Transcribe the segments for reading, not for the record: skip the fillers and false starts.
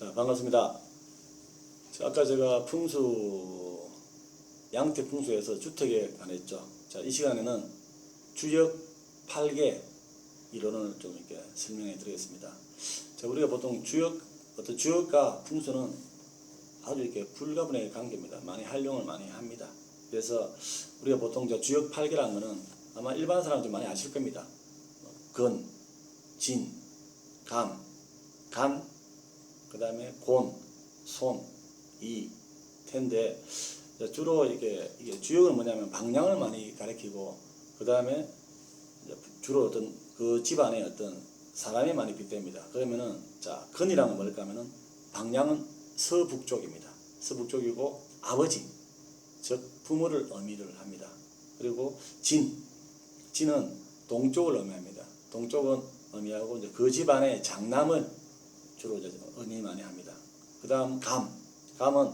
자, 반갑습니다. 자, 아까 제가 양태 풍수에서 주택에 관했죠. 자, 이 시간에는 주역 8개 이론을 좀 이렇게 설명해 드리겠습니다. 자, 우리가 보통 어떤 주역과 풍수는 아주 이렇게 불가분의 관계입니다. 많이 활용을 많이 합니다. 그래서 우리가 보통 주역 8개라는 거는 아마 일반 사람들 많이 아실 겁니다. 근, 진, 감, 간, 그 다음에 곤, 손, 이, 텐데, 주로 이게 주역은 뭐냐면 방향을 많이 가리키고, 그 다음에 주로 어떤 그 집안에 어떤 사람이 많이 빗대입니다. 그러면은, 자, 근이라는 건 뭘까 하면은, 방향은 서북쪽입니다. 서북쪽이고, 아버지, 즉, 부모를 의미를 합니다. 그리고 진은 동쪽을 의미합니다. 동쪽은 의미하고, 이제 그 집안의 장남을 주로 의미 많이 합니다. 그 다음 감은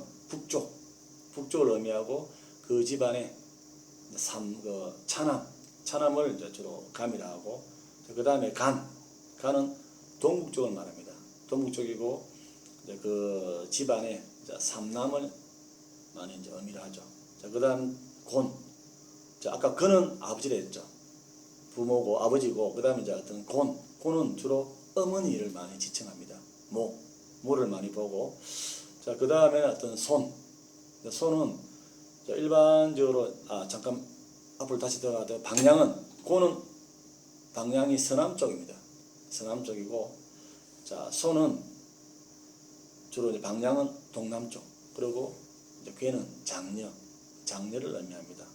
북쪽을 의미하고 그 집안의 차남을 이제 주로 감이라 하고, 그 다음에 간은 동북쪽을 말합니다. 동북쪽이고 이제 그 집안의 삼남을 많이 이제 의미를 하죠. 자, 그 다음 자, 아까 근은 아버지라 했죠. 부모고 아버지고, 그 다음에 이제 어떤 곤은 주로 어머니를 많이 지칭합니다. 모를 많이 보고, 자, 그 다음에 어떤 손은 일반적으로, 잠깐 앞으로 다시 들어가도 고는 방향이 서남쪽입니다. 서남쪽이고, 자, 손은 주로 이제 방향은 동남쪽, 그리고 이제 괴는 장녀를 의미합니다.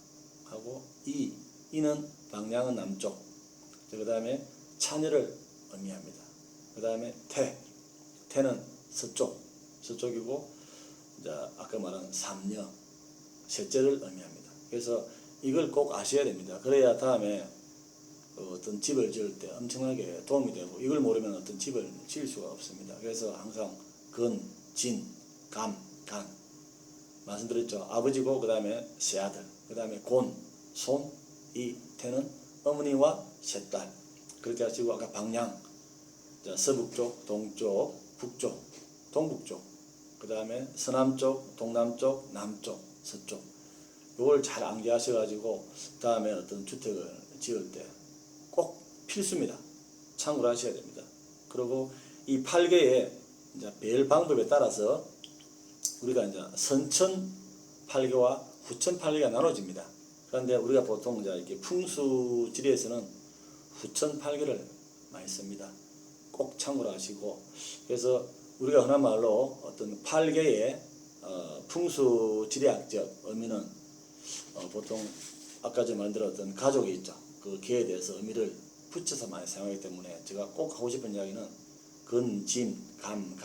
하고, 이는 방향은 남쪽, 그 다음에 차녀를 의미합니다. 그 다음에 태는 서쪽이고, 이제 아까 말한 삼녀, 셋째를 의미합니다. 그래서 이걸 꼭 아셔야 됩니다. 그래야 다음에 어떤 집을 지을 때 엄청나게 도움이 되고, 이걸 모르면 어떤 집을 지을 수가 없습니다. 그래서 항상 근, 진, 간 말씀드렸죠. 아버지고, 그 다음에 새아들, 그 다음에 곤, 손, 이, 태는 어머니와 셋딸. 그렇게 하시고, 아까 방향, 서북쪽, 동쪽, 북쪽, 동북쪽, 그 다음에 서남쪽, 동남쪽, 남쪽, 서쪽. 이걸 잘 암기하셔가지고 다음에 어떤 주택을 지을 때 꼭 필수입니다. 참고를 하셔야 됩니다. 그리고 이 8개의 이제 배열 방법에 따라서 우리가 이제 선천 8개와 후천 8개가 나눠집니다. 그런데 우리가 보통 이제 이렇게 풍수지리에서는 후천 8개를 많이 씁니다. 꼭 참고를 하시고, 그래서 우리가 흔한 말로 어떤 8개의 풍수지리학적 의미는 보통 아까 제가 말씀드렸던 가족이 있죠. 그 개에 대해서 의미를 붙여서 많이 사용하기 때문에 제가 꼭 하고 싶은 이야기는 근, 진, 간,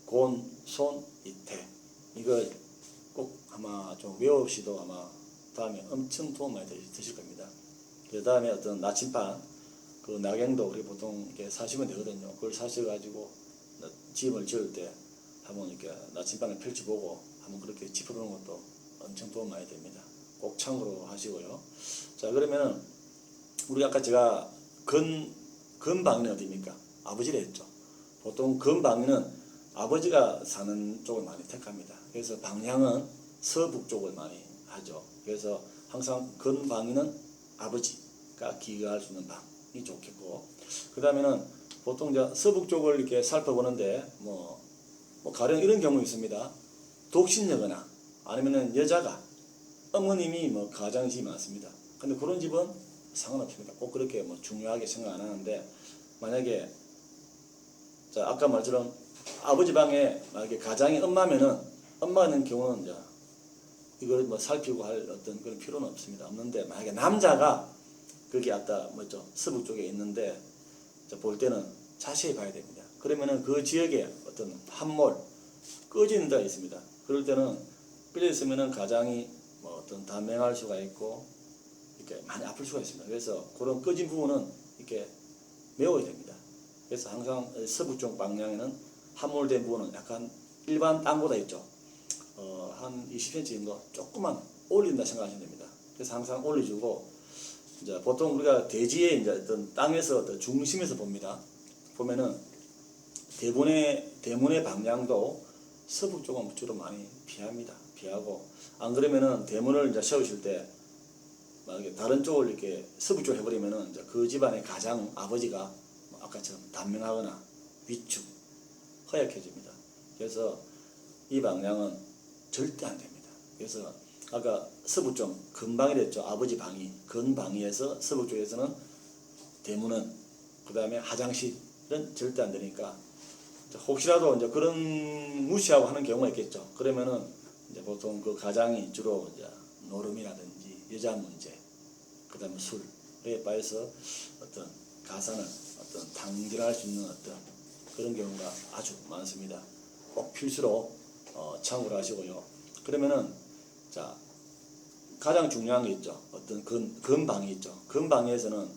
곤, 손, 이태, 이걸 꼭 아마 좀 외우시도 아마 다음에 엄청 도움 많이 되실 겁니다. 그 다음에 어떤 나침반, 그 낙양도 우리 보통 이렇게 사시면 되거든요. 그걸 사셔가지고 집을 지을 때 한번 이렇게 나침반을 펼쳐보고 한번 그렇게 짚어보는 것도 엄청 도움 많이 됩니다. 꼭 참고로 하시고요. 자, 그러면은 우리 아까 제가 근방위는 어디입니까? 아버지라 했죠. 보통 근방위는 아버지가 사는 쪽을 많이 택합니다. 그래서 방향은 서북쪽을 많이 하죠. 그래서 항상 근방위는 아버지가 기거할 수 있는 방이 좋겠고, 그 다음에는 보통 이제 서북쪽을 이렇게 살펴보는데 가령 이런 경우 있습니다. 독신여거나 아니면은 여자가 어머님이 가장집이 많습니다. 근데 그런 집은 상관없습니다. 꼭 그렇게 중요하게 생각 안 하는데, 만약에 자, 아까 말처럼 아버지 방에 만약에 가장이 엄마는 경우는 이제 이걸 살피고 할 어떤 그런 필요는 없는데, 만약에 남자가 거기 서북쪽에 있는데 볼 때는 자세히 봐야 됩니다. 그러면은 그 지역에 어떤 함몰 꺼지는 데가 있습니다. 그럴 때는 꺼져 있으면은 가장이 어떤 단명할 수가 있고 이렇게 많이 아플 수가 있습니다. 그래서 그런 꺼진 부분은 이렇게 메워야 됩니다. 그래서 항상 서북쪽 방향에는 함몰된 부분은 약간 일반 땅보다 있죠. 한 20cm 정도 조금만 올린다 생각하시면 됩니다. 그래서 항상 올려주고, 이제 보통 우리가 대지에 이제 어떤 땅에서 어떤 중심에서 보면은 대부분의 대문의 방향도 서북 쪽은 주로 많이 피하고, 안 그러면은 대문을 이제 세우실 때 만약에 다른 쪽을 이렇게 서북 쪽 해버리면은 이제 그 집안의 가장 아버지가 아까처럼 단명하거나 위축, 허약해집니다. 그래서 이 방향은 절대 안 됩니다. 그래서 아까 서북 쪽 근방이랬죠. 아버지 방위, 근방위에서 서북 쪽에서는 대문은, 그 다음에 화장실은 절대 안 되니까, 혹시라도 이제 그런 무시하고 하는 경우가 있겠죠. 그러면은 이제 보통 그 가장이 주로 이제 노름이라든지 여자 문제, 그 다음에 술에 빠져서 어떤 가산을 어떤 당진할 수 있는 어떤 그런 경우가 아주 많습니다. 꼭 필수로 참고를 하시고요. 그러면은 자, 가장 중요한 게 있죠. 어떤 근방이 있죠. 근방에서는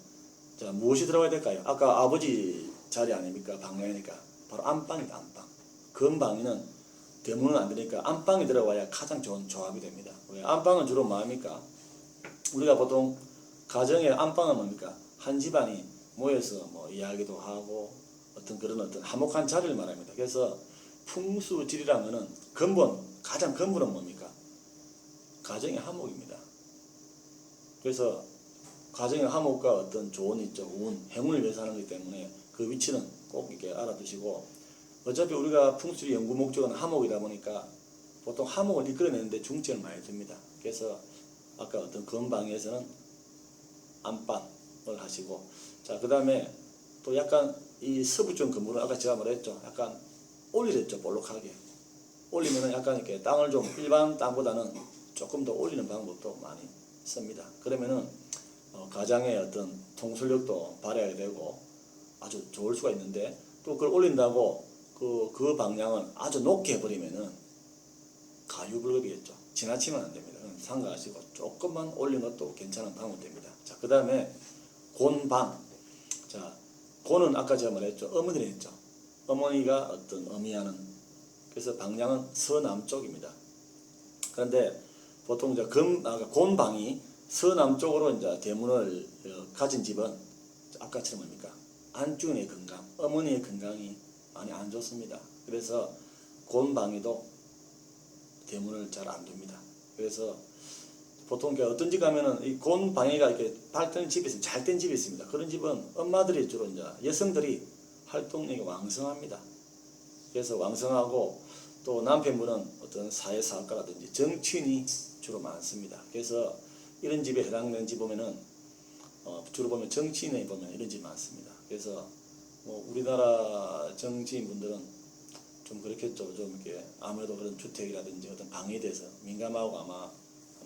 자, 무엇이 들어가야 될까요? 아까 아버지 자리 아닙니까? 방향이니까 바로 안방입니다. 안방. 근방에는 대문은 안 되니까 안방이 들어가야 가장 좋은 조합이 됩니다. 왜? 안방은 주로 뭐합니까? 우리가 보통 가정의 안방은 뭡니까? 한 집안이 모여서 뭐 이야기도 하고 어떤 그런 어떤 화목한 자리를 말합니다. 그래서 풍수지리라는 것은 가장 근본은 뭡니까? 가정의 화목입니다. 그래서 가정의 화목과 어떤 좋은 있죠. 운, 행운을 위해서 하는 거기 때문에 그 위치는 꼭 이렇게 알아두시고, 어차피 우리가 풍수의 연구 목적은 화목이다 보니까 보통 화목을 이끌어내는데 중점을 많이 둡니다. 그래서 아까 어떤 건방에서는 안방을 하시고, 자, 그 다음에 또 약간 이 서부쪽 건물은 아까 제가 말했죠. 약간 올리랬죠. 볼록하게. 올리면은 약간 이렇게 땅을 좀 일반 땅보다는 조금 더 올리는 방법도 많이 씁니다. 그러면은 가장의 어떤 통솔력도 발휘해야 되고 아주 좋을 수가 있는데, 또 그걸 올린다고 그 방향을 아주 높게 해버리면은 가유불급이겠죠. 지나치면 안 됩니다. 삼가하시고 조금만 올린 것도 괜찮은 방법이 됩니다. 자, 그 다음에 곤방. 자, 곤은 아까 제가 말했죠. 어머니를 했죠. 어머니가 어떤 어미하는, 그래서 방향은 서남쪽입니다. 그런데 보통 이제 곤방이 서남쪽으로 이제 대문을 가진 집은 아까처럼 뭡니까? 안주인의 건강, 어머니의 건강이 많이 안 좋습니다. 그래서 곤방이도 대문을 잘 안 둡니다. 그래서 보통 어떤 집 가면은 이 곤방위가 이렇게 발달된 집이 있습니다. 잘된 집이 있습니다. 그런 집은 엄마들이 주로 이제 여성들이 활동력이 왕성합니다. 그래서 왕성하고, 또 남편분은 어떤 사회사업가라든지 정치인이 주로 많습니다. 그래서 이런 집에 해당되는 집 보면은 주로 보면 정치인에 보면 이런 집 많습니다. 그래서 뭐 우리나라 정치인분들은 좀 그렇겠죠. 좀 이렇게 아무래도 그런 주택이라든지 어떤 방에 대해서 민감하고 아마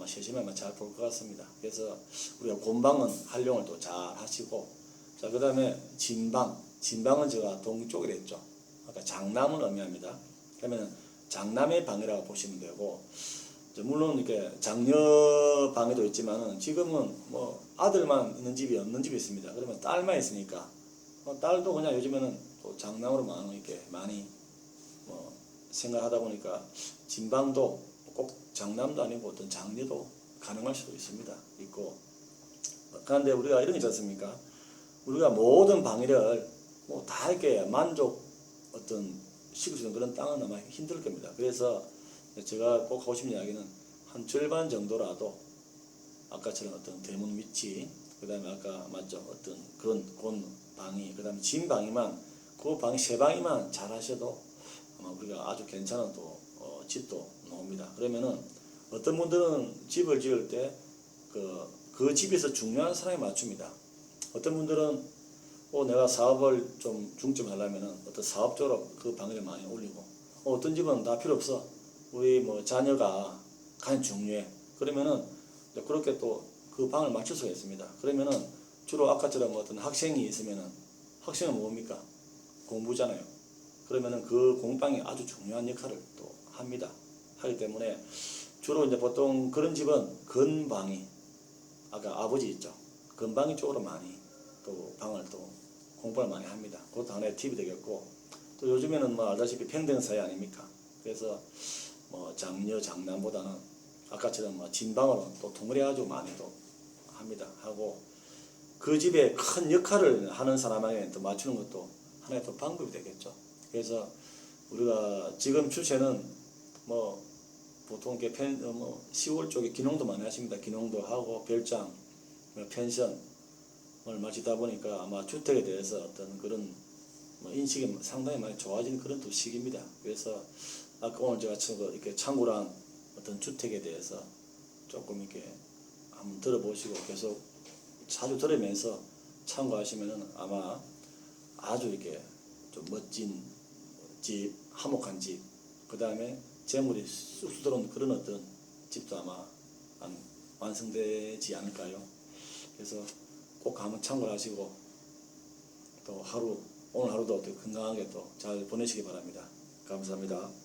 세심하면 잘 볼 것 같습니다. 그래서 우리가 곤방은 활용을 또 잘 하시고, 자, 그 다음에 진방은 제가 동쪽이라 했죠. 아까 장남을 의미합니다. 그러면 장남의 방이라고 보시면 되고, 물론 이렇게 장녀 방에도 있지만은 지금은 뭐 아들만 있는 집이 없는 집이 있습니다. 그러면 딸만 있으니까 딸도 그냥 요즘에는 또 장남으로 많이 뭐 생각하다 보니까 진방도 꼭 장남도 아니고 어떤 장녀도 가능할 수도 있고. 그런데 우리가 이런 게 있지 않습니까? 우리가 모든 방위를 뭐 다 이렇게 만족 어떤 시킬 수 있는 그런 땅은 아마 힘들 겁니다. 그래서 제가 꼭 하고 싶은 이야기는 한 절반 정도라도 아까처럼 어떤 대문 위치, 그 다음에 아까 맞죠? 어떤 곤 방위, 그 다음에 진 방위만, 그 방 세 방위만 잘 하셔도 아마 우리가 아주 괜찮은 또 집도 나옵니다. 그러면은 어떤 분들은 집을 지을 때 그 집에서 중요한 사람이 맞춥니다. 어떤 분들은 내가 사업을 좀 중점하려면은 어떤 사업적으로 그 방위를 많이 올리고, 어떤 집은 다 필요 없어. 우리 뭐 자녀가 가장 중요해. 그러면은 그렇게 또 그 방을 맞출 수가 있습니다. 그러면은 주로 아까처럼 어떤 학생이 있으면은 학생은 뭡니까? 공부잖아요. 그러면은 그 공방이 아주 중요한 역할을 또 합니다. 하기 때문에 주로 이제 보통 그런 집은 근방이, 아까 아버지 있죠. 근방이 쪽으로 많이 또 방을 또 공부를 많이 합니다. 그것도 하나의 팁이 되겠고, 또 요즘에는 뭐 알다시피 평등사회 아닙니까? 그래서 뭐 장녀 장남보다는 아까처럼 뭐 진방으로 또 통일해가지고 많이 또 합니다. 하고 그 집에 큰 역할을 하는 사람에게 또 맞추는 것도 하나의 또 방법이 되겠죠. 그래서 우리가 지금 추세는 뭐 보통 이렇게 10월 쪽에 기농도 많이 하십니다. 기농도 하고 별장, 펜션을 마치다 보니까 아마 주택에 대해서 어떤 그런 인식이 상당히 많이 좋아진 그런 또 시기입니다. 그래서 아까 오늘 제가 이렇게 창구란 어떤 주택에 대해서 조금 이렇게 한번 들어보시고 계속 자주 들으면서 참고하시면은 아마 아주 이렇게 좀 멋진 집, 화목한 집, 그 다음에 재물이 쑥쑥 들어오는 그런 어떤 집도 아마 완성되지 않을까요? 그래서 꼭 한번 참고를 하시고 또 오늘 하루도 건강하게 또 잘 보내시기 바랍니다. 감사합니다.